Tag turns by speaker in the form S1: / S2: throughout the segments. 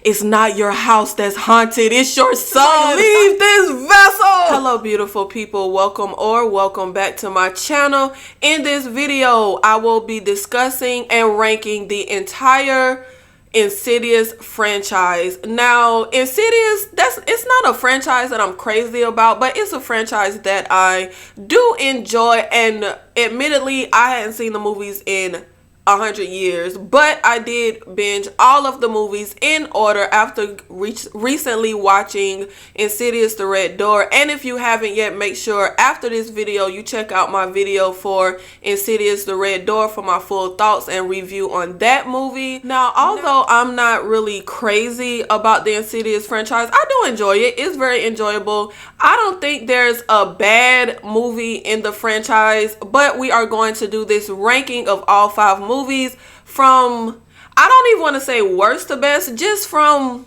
S1: It's not your house that's haunted. It's your son. Leave this vessel. Hello, beautiful people. Welcome back to my channel. In this video, I will be discussing and ranking the entire Insidious franchise. Now, Insidious, it's not a franchise that I'm crazy about, but it's a franchise that I do enjoy, and admittedly, I hadn't seen the movies in 100 years, but I did binge all of the movies in order after recently watching Insidious the Red Door. And if you haven't yet, make sure after this video you check out my video for Insidious the Red Door for my full thoughts and review on that movie. Now, although I'm not really crazy about the Insidious franchise, I do enjoy it. It's very enjoyable. I don't think there's a bad movie in the franchise, but we are going to do this ranking of all 5 movies from, I don't even want to say worst to best, just from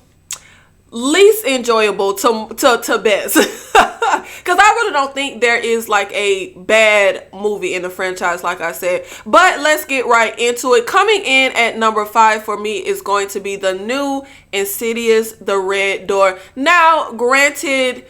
S1: least enjoyable to best. Because I really don't think there is like a bad movie in the franchise, like I said. But let's get right into it. Coming in at number 5 for me is going to be the new Insidious the Red Door. Now, granted,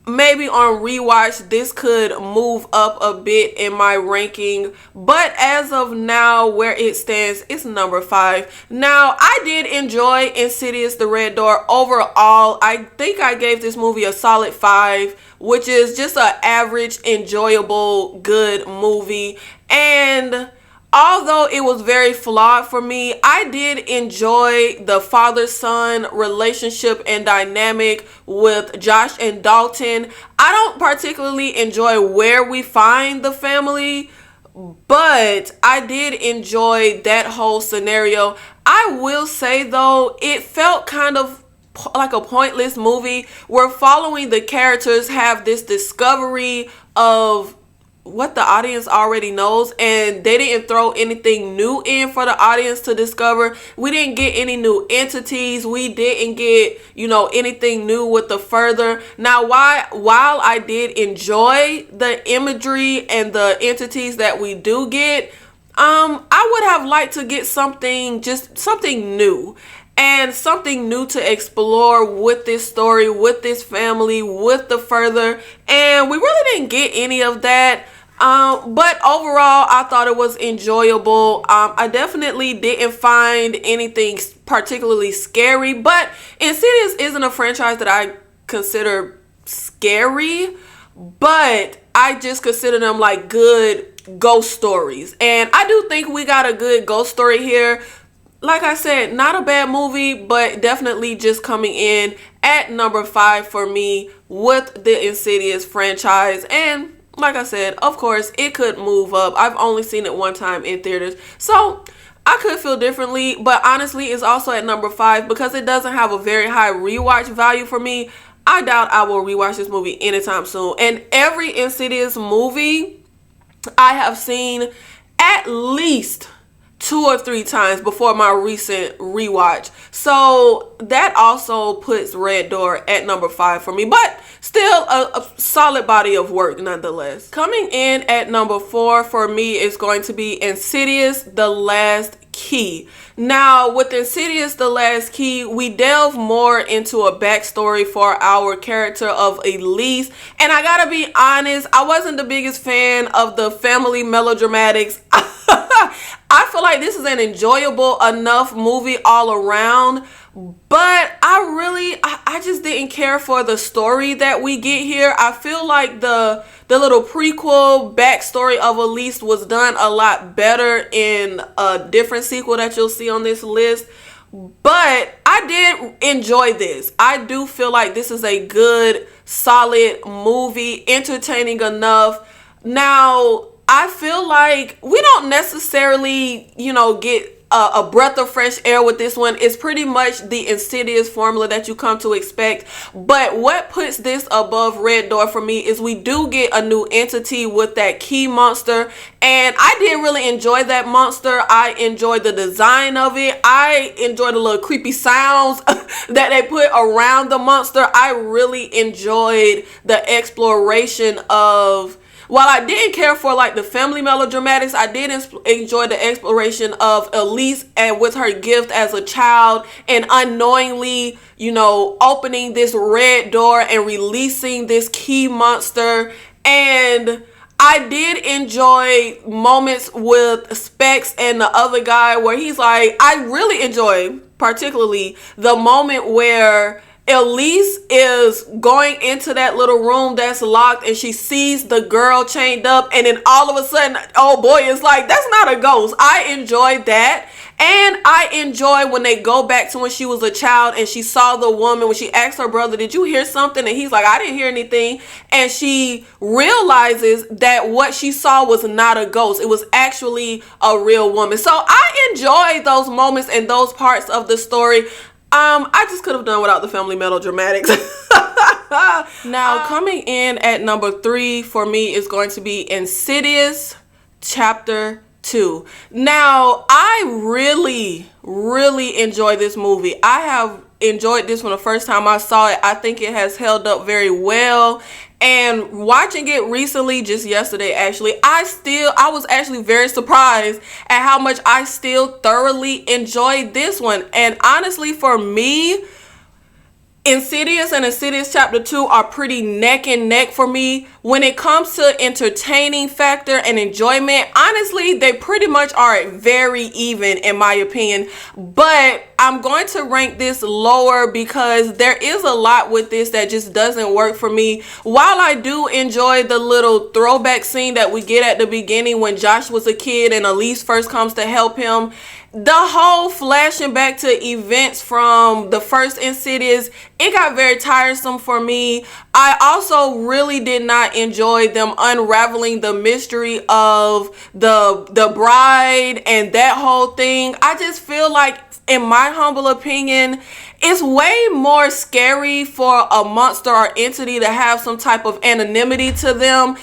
S1: maybe on rewatch this could move up a bit in my ranking, but as of now where it stands, it's number 5. Now, I did enjoy Insidious the Red Door overall. I think I gave this movie a solid 5, which is just an average enjoyable good movie. And although it was very flawed for me, I did enjoy the father-son relationship and dynamic with Josh and Dalton. I don't particularly enjoy where we find the family, but I did enjoy that whole scenario. I will say though, it felt kind of like a pointless movie. We're following the characters have this discovery of what the audience already knows, and they didn't throw anything new in for the audience to discover. We didn't get any new entities. We didn't get, anything new with the further. Now, while I did enjoy the imagery and the entities that we do get, I would have liked to get something new. And something new to explore with this story, with this family, with the further. And we really didn't get any of that. But overall, I thought it was enjoyable. I definitely didn't find anything particularly scary. But Insidious isn't a franchise that I consider scary. But I just consider them like good ghost stories. And I do think we got a good ghost story here. Like I said, not a bad movie, but definitely just coming in at number 5 for me with the Insidious franchise. And like I said, of course, it could move up. I've only seen it one time in theaters, so I could feel differently. But honestly, it's also at number 5 because it doesn't have a very high rewatch value for me. I doubt I will rewatch this movie anytime soon. And every Insidious movie I have seen at least 2 or 3 times before my recent rewatch. So that also puts Red Door at number 5 for me, but still a solid body of work nonetheless. Coming in at number 4 for me is going to be Insidious the Last Key. Now, with Insidious the Last Key, we delve more into a backstory for our character of Elise. And I gotta be honest, I wasn't the biggest fan of the family melodramatics. I feel like this is an enjoyable enough movie all around, but I just didn't care for the story that we get here. I feel like the little prequel backstory of Elise was done a lot better in a different sequel that you'll see on this list. But I did enjoy this. I do feel like this is a good, solid movie, entertaining enough. Now, I feel like we don't necessarily, get a breath of fresh air with this one. It's pretty much the Insidious formula that you come to expect. But what puts this above Red Door for me is we do get a new entity with that key monster. And I did really enjoy that monster. I enjoyed the design of it. I enjoyed the little creepy sounds that they put around the monster. I really enjoyed the exploration of while I didn't care for like the family melodramatics, I did enjoy the exploration of Elise and with her gift as a child and unknowingly, you know, opening this red door and releasing this key monster. And I did enjoy moments with Specs and the other guy where he's like, I really enjoy particularly the moment where Elise is going into that little room that's locked and she sees the girl chained up, and then all of a sudden, oh boy, it's like, that's not a ghost. I enjoyed that. And I enjoy when they go back to when she was a child and she saw the woman, when she asked her brother, did you hear something? And he's like, I didn't hear anything. And she realizes that what she saw was not a ghost. It was actually a real woman. So I enjoy those moments and those parts of the story. I just could have done without the family melodramatics. Now, coming in at number 3 for me is going to be Insidious Chapter 2. Now, I really enjoy this movie. I have enjoyed this from the first time I saw it. I think it has held up very well. And watching it recently, just yesterday actually, I was actually very surprised at how much I still thoroughly enjoyed this one. And honestly, for me, Insidious and Insidious Chapter 2 are pretty neck and neck for me. When it comes to entertaining factor and enjoyment, honestly, they pretty much are very even in my opinion. But I'm going to rank this lower because there is a lot with this that just doesn't work for me. While I do enjoy the little throwback scene that we get at the beginning when Josh was a kid and Elise first comes to help him, the whole flashing back to events from the first Insidious, it got very tiresome for me. I also really did not enjoy them unraveling the mystery of the bride and that whole thing. I just feel like, in my humble opinion, it's way more scary for a monster or entity to have some type of anonymity to them.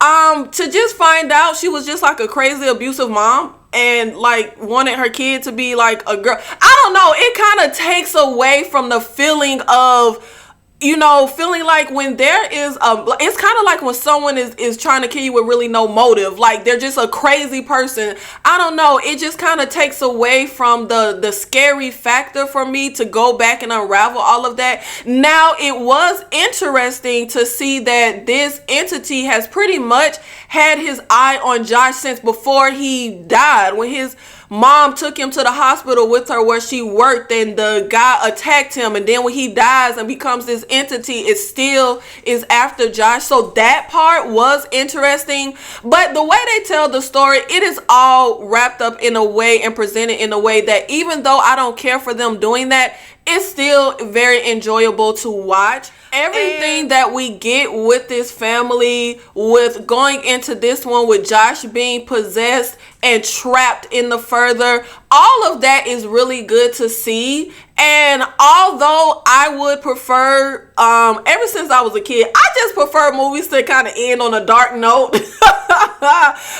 S1: To just find out she was just like a crazy abusive mom and like wanted her kid to be like a girl. I don't know. It kind of takes away from the feeling of, you know, feeling like when there is it's kind of like when someone is trying to kill you with really no motive, like they're just a crazy person. I don't know, it just kind of takes away from the scary factor for me to go back and unravel all of that. Now, it was interesting to see that this entity has pretty much had his eye on Josh since before he died, when his mom took him to the hospital with her where she worked and the guy attacked him, and then when he dies and becomes this entity, it still is after Josh. So that part was interesting, but the way they tell the story, it is all wrapped up in a way and presented in a way that even though I don't care for them doing that, it's still very enjoyable to watch. Everything that we get with this family, with going into this one with Josh being possessed and trapped in the further, all of that is really good to see. And although I would prefer, ever since I was a kid, I just prefer movies to kind of end on a dark note.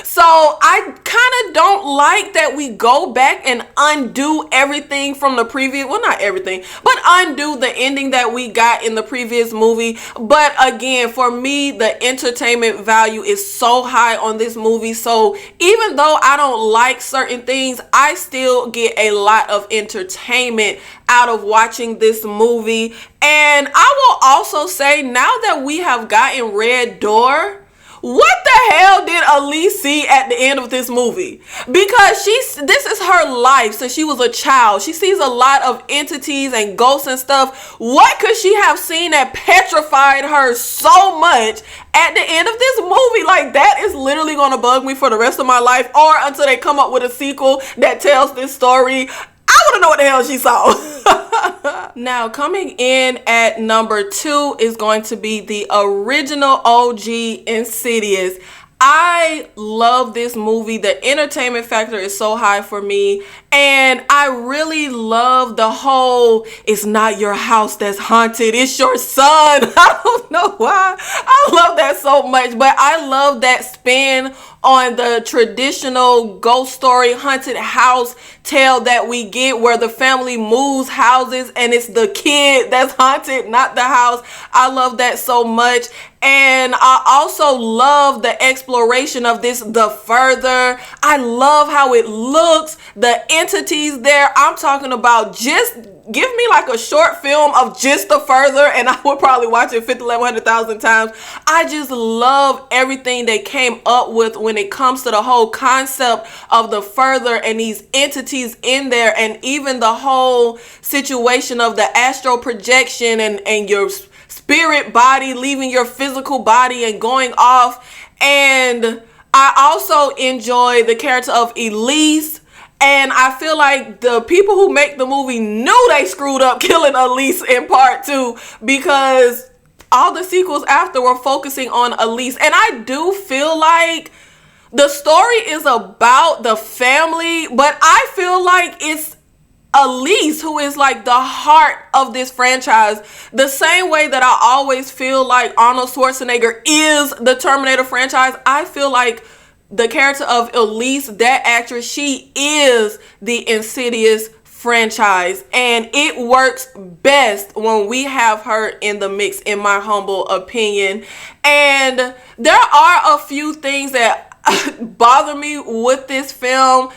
S1: So I kind of don't like that we go back and undo everything from the previous, well, not everything, but undo the ending that we got in the previous movie. But again, for me, the entertainment value is so high on this movie. So even though I don't like certain things, I still get a lot of entertainment out of watching this movie. And I will also say, now that we have gotten Red Door, what the hell did Elise see at the end of this movie? Because this is her life since she was a child. She sees a lot of entities and ghosts and stuff. What could she have seen that petrified her so much at the end of this movie? Like, that is literally going to bug me for the rest of my life, or until they come up with a sequel that tells this story. I want to know what the hell she saw. Now, coming in at number 2 is going to be the original OG Insidious. I love this movie. The entertainment factor is so high for me. And I really love the whole, it's not your house that's haunted, it's your son. I don't know why. I love that so much, but I love that spin on the traditional ghost story haunted house tale that we get, where the family moves houses and it's the kid that's haunted, not the house. I love that so much. And I also love the exploration of this, the further. I love how it looks, the entities there. I'm talking about, just give me like a short film of just the further and I would probably watch it 50, 100,000 times. I just love everything they came up with when it comes to the whole concept of the further and these entities in there, and even the whole situation of the astral projection and your spirit body leaving your physical body and going off. And I also enjoy the character of Elise. And I feel like the people who make the movie knew they screwed up killing Elise in part 2, because all the sequels after were focusing on Elise. And I do feel like the story is about the family, but I feel like it's Elise who is like the heart of this franchise. The same way that I always feel like Arnold Schwarzenegger is the Terminator franchise, I feel like the character of Elise, that actress, she is the Insidious franchise, and it works best when we have her in the mix, in my humble opinion. And there are a few things that bother me with this film.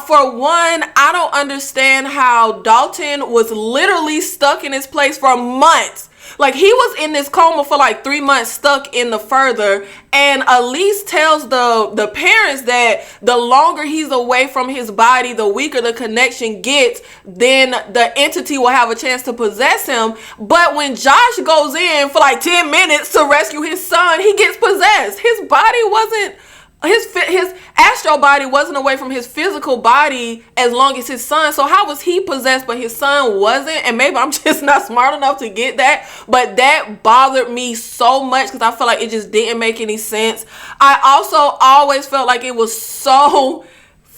S1: For one, I don't understand how Dalton was literally stuck in his place for months. Like, he was in this coma for like 3 months, stuck in the further. And Elise tells the parents that the longer he's away from his body, the weaker the connection gets, then the entity will have a chance to possess him. But when Josh goes in for like 10 minutes to rescue his son, he gets possessed. His body wasn't, his astral body wasn't away from his physical body as long as his son. So how was he possessed but his son wasn't? And maybe I'm just not smart enough to get that, but that bothered me so much because I felt like it just didn't make any sense. I also always felt like it was so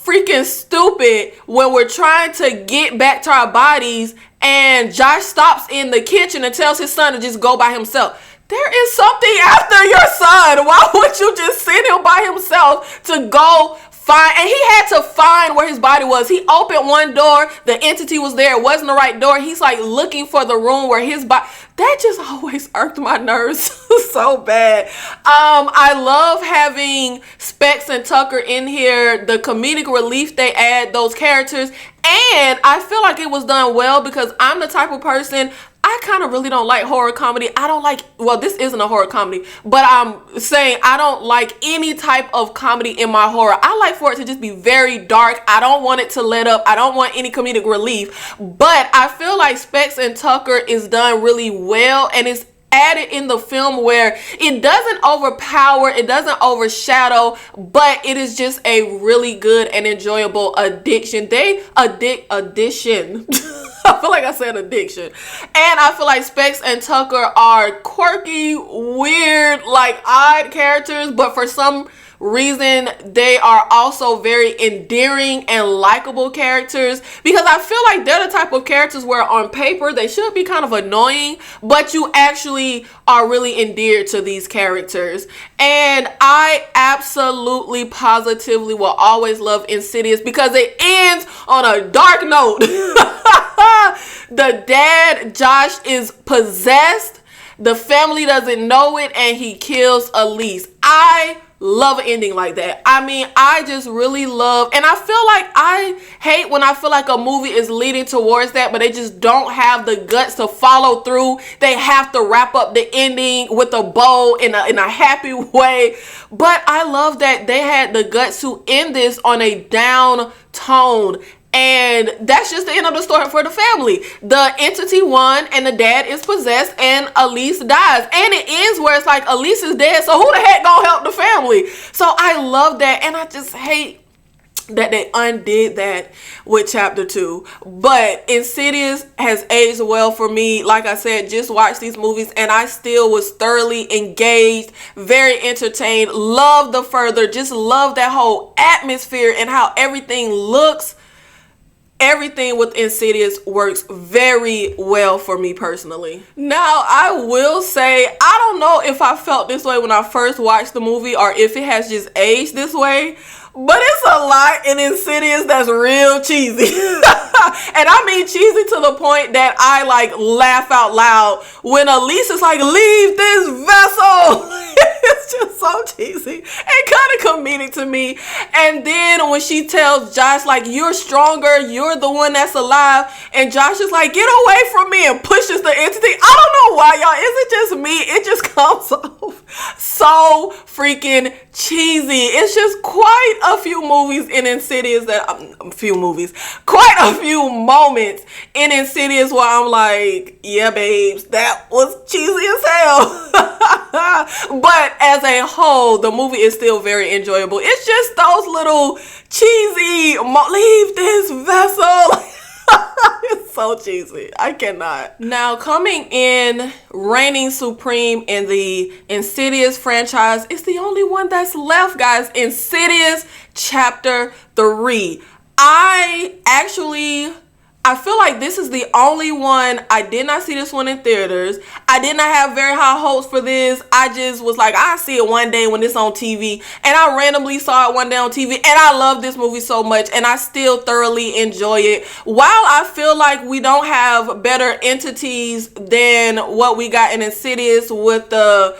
S1: freaking stupid when we're trying to get back to our bodies and Josh stops in the kitchen and tells his son to just go by himself. There is something after your son. Why would you just send him by himself to go find? And he had to find where his body was. He opened one door. The entity was there. It wasn't the right door. He's like looking for the room where his body. That just always irked my nerves so bad. I love having Specs and Tucker in here. The comedic relief they add, those characters. And I feel like it was done well because I'm the type of person, I kind of really don't like horror comedy. I don't like, well, this isn't a horror comedy, but I'm saying I don't like any type of comedy in my horror. I like for it to just be very dark. I don't want it to let up. I don't want any comedic relief. But I feel like Specs and Tucker is done really well, and it's added in the film where it doesn't overpower, it doesn't overshadow, but it is just a really good and enjoyable addition. Addition. I feel like I said addiction. And I feel like Specs and Tucker are quirky, weird, like odd characters, but for some reason they are also very endearing and likable characters, because I feel like they're the type of characters where on paper they should be kind of annoying, but you actually are really endeared to these characters. And I absolutely positively will always love Insidious because it ends on a dark note. The dad, Josh, is possessed. The family doesn't know it, and he kills Elise. I love an ending like that. I mean, I just really love, and I feel like I hate when I feel like a movie is leading towards that, but they just don't have the guts to follow through. They have to wrap up the ending with a bow in a happy way. But I love that they had the guts to end this on a down tone. And that's just the end of the story for the family. The entity won and the dad is possessed and Elise dies. And it ends where it's like Elise is dead, so who the heck gonna help the family? So I love that, and I just hate that they undid that with chapter 2. But Insidious has aged well for me. Like I said, just watch these movies and I still was thoroughly engaged, very entertained, love the further, just love that whole atmosphere and how everything looks. everything with Insidious works very well for me personally. Now, I will say, I don't know if I felt this way when I first watched the movie or if it has just aged this way, but it's a lot in Insidious that's real cheesy. And I mean cheesy to the point that I like laugh out loud when Elise is like, leave this vessel. It's just so cheesy and kind of comedic to me. And then when she tells Josh, like, you're stronger, you're the one that's alive, and Josh is like, get away from me, and pushes the entity. I don't know why, y'all. Is it just me? It just comes off so freaking cheesy. It's just quite a few movies in Insidious that quite a few moments in Insidious where I'm like, yeah, babes, that was cheesy as hell. But as a whole, the movie is still very enjoyable. It's just those little cheesy, leave this vessel. It's so cheesy. I cannot. Now, coming in, reigning supreme in the Insidious franchise, it's the only one that's left, guys. Insidious Chapter 3. I feel like this is the only one. I did not see this one in theaters. I did not have very high hopes for this. I just was like, I'll see it one day when it's on TV. And I randomly saw it one day on TV. And I love this movie so much. And I still thoroughly enjoy it. While I feel like we don't have better entities than what we got in Insidious with the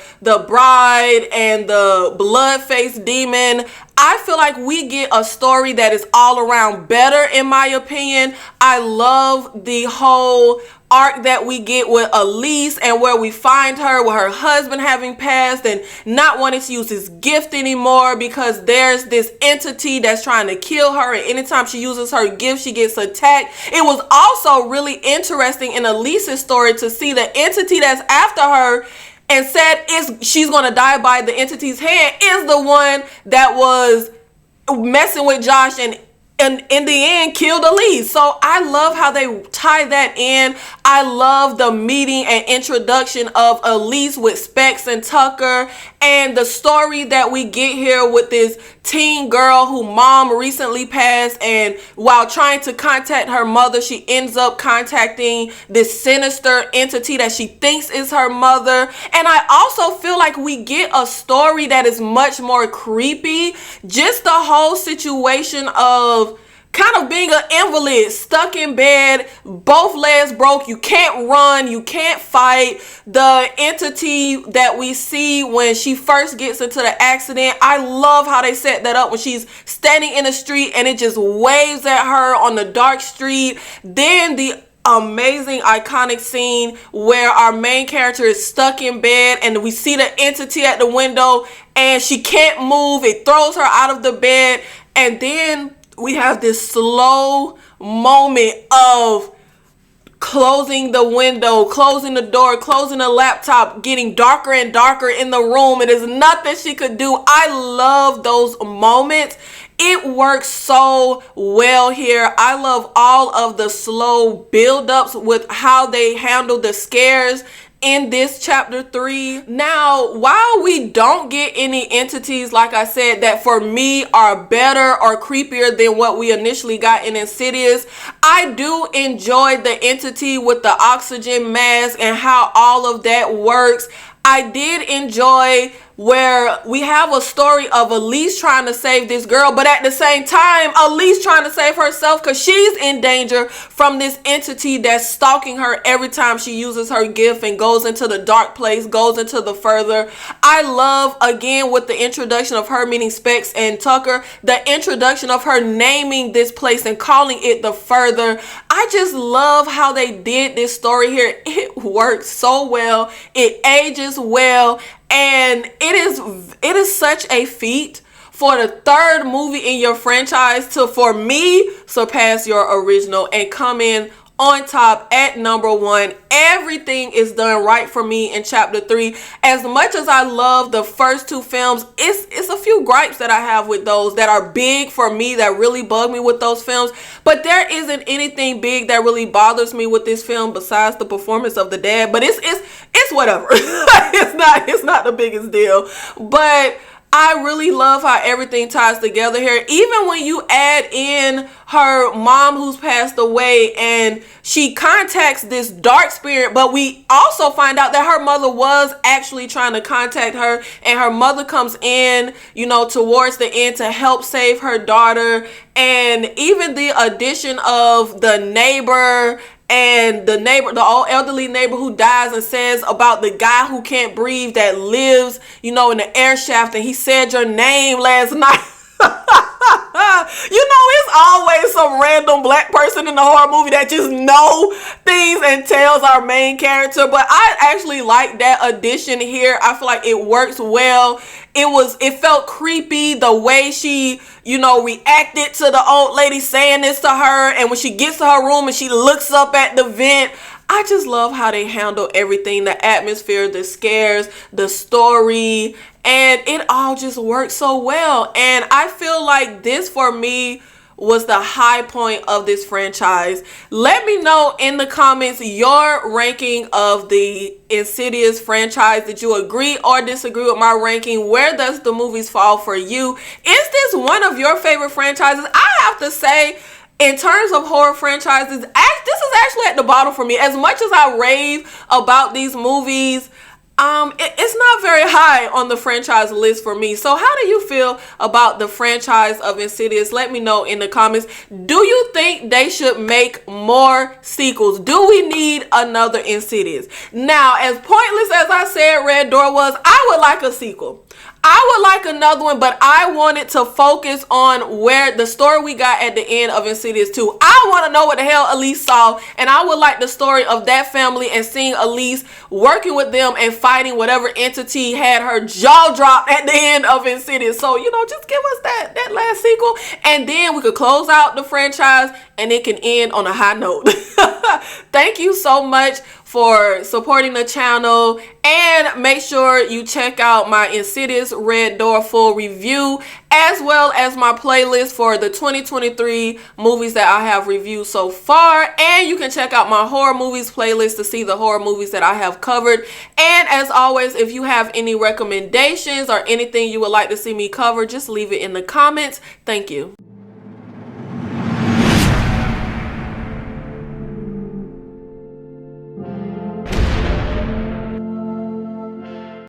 S1: bride and the blood-faced demon, I feel like we get a story that is all around better, in my opinion. I love the whole arc that we get with Elise and where we find her with her husband having passed and not wanting to use his gift anymore because there's this entity that's trying to kill her, and anytime she uses her gift, she gets attacked. It was also really interesting in Elise's story to see the entity that's after her and said she's going to die by the entity's hand is the one that was messing with Josh and in the end killed Elise. So I love how they tie that in. I love the meeting and introduction of Elise with Specs and Tucker, and the story that we get here with this teen girl who mom recently passed, and while trying to contact her mother, she ends up contacting this sinister entity that she thinks is her mother. And I also feel like we get a story that is much more creepy. Just the whole situation of kind of being an invalid, stuck in bed, both legs broke, you can't run, you can't fight. The entity that we see when she first gets into the accident, I love how they set that up when she's standing in the street and it just waves at her on the dark street. Then the amazing iconic scene where our main character is stuck in bed and we see the entity at the window and she can't move. It throws her out of the bed, and then we have this slow moment of closing the window, closing the door, closing the laptop, getting darker and darker in the room. It is nothing she could do. I love those moments. It works so well here. I love all of the slow build-ups with how they handle the scares in this chapter 3. Now, while we don't get any entities, like I said, that for me are better or creepier than what we initially got in Insidious, I do enjoy the entity with the oxygen mask and how all of that works. I did enjoy where we have a story of Elise trying to save this girl, but at the same time, Elise trying to save herself because she's in danger from this entity that's stalking her every time she uses her gift and goes into the dark place, goes into the further. I love, again, with the introduction of her meeting Specs and Tucker, the introduction of her naming this place and calling it the further. I just love how they did this story here. It works so well. It ages well. And it is such a feat for the third movie in your franchise to, for me, surpass your original and come in on top at number 1. Everything is done right for me in chapter 3. As much as I love the first 2 films, it's a few gripes that I have with those that are big for me, that really bug me with those films. But there isn't anything big that really bothers me with this film besides the performance of the dad. But it's whatever. It's not the biggest deal. But I really love how everything ties together here. Even when you add in her mom who's passed away and she contacts this dark spirit, but we also find out that her mother was actually trying to contact her, and her mother comes in, you know, towards the end to help save her daughter. And even the addition of the neighbor, and the old elderly neighbor who dies and says about the guy who can't breathe that lives, you know, in the air shaft, and he said your name last night. You know, it's always some random black person in the horror movie that just know things and tells our main character. But I actually like that addition here. I feel like it works well. It felt creepy the way she, you know, reacted to the old lady saying this to her. And when she gets to her room and she looks up at the vent, I just love how they handle everything, the atmosphere, the scares, the story, and it all just works so well. And I feel like this for me was the high point of this franchise. Let me know in the comments your ranking of the Insidious franchise. Did you agree or disagree with my ranking? Where does the movies fall for you? Is this one of your favorite franchises? I have to say, in terms of horror franchises, this is actually at the bottom for me. As much as I rave about these movies, it's not very high on the franchise list for me. So how do you feel about the franchise of Insidious? Let me know in the comments. Do you think they should make more sequels? Do we need another Insidious? Now, as pointless as I said Red Door was, I would like a sequel. I would like another one, but I wanted to focus on where the story we got at the end of Insidious 2. I want to know what the hell Elise saw, and I would like the story of that family and seeing Elise working with them and fighting whatever entity had her jaw dropped at the end of Insidious. So, you know, just give us that last sequel, and then we could close out the franchise and it can end on a high note. Thank you so much for supporting the channel, and make sure you check out my Insidious Red Door full review, as well as my playlist for the 2023 movies that I have reviewed so far. And you can check out my horror movies playlist to see the horror movies that I have covered. And as always, if you have any recommendations or anything you would like to see me cover, just leave it in the comments. Thank you.